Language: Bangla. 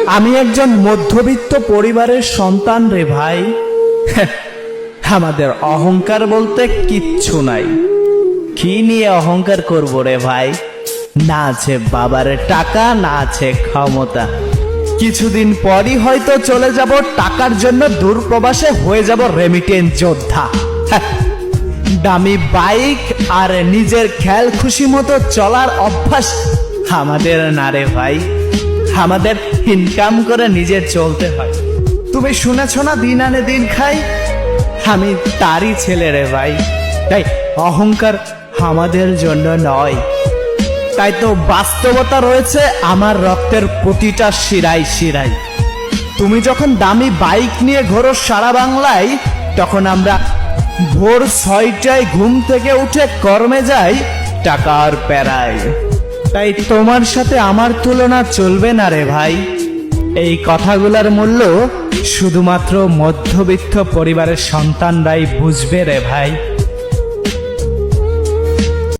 আমি একজন মধ্যবিত্ত পরিবারের সন্তান রে ভাই। আমাদের অহংকার বলতে কিচ্ছু নাই। কি নিয়ে অহংকার করব রে ভাই? না আছে বাবার টাকা, না আছে ক্ষমতা। কিছুদিন পরই হয়তো চলে যাব টাকার জন্য দূরপ্রবাসে, হয়ে যাব রেমিটেন্স যোদ্ধা। দামি বাইক আর নিজের খেয়াল খুশি মতো চলার অভ্যাস আমাদের না রে ভাই। আমাদের ইনকাম করে নিজে চলতে হয়। তুমি শুনেছ না, দিন আনে দিন খাই। আমি তারই ছেলে রে ভাই। তাই অহংকার আমাদের জন্য নয়। তাই তো বাস্তবতা রয়েছে আমার রক্তের প্রতিটা শিরায় শিরায়। তুমি যখন দামি বাইক নিয়ে ঘোরো সারা বাংলায়, তখন আমরা ভোর 6টায় ঘুম থেকে উঠে কর্মে যাই টাকার প্যারায়। তাই তোমার সাথে আমার তুলনা চলবে না রে ভাই। এই কথাগুলোর মূল্য শুধুমাত্র মধ্যবিত্ত পরিবারের সন্তানরাই বুঝবে রে ভাই।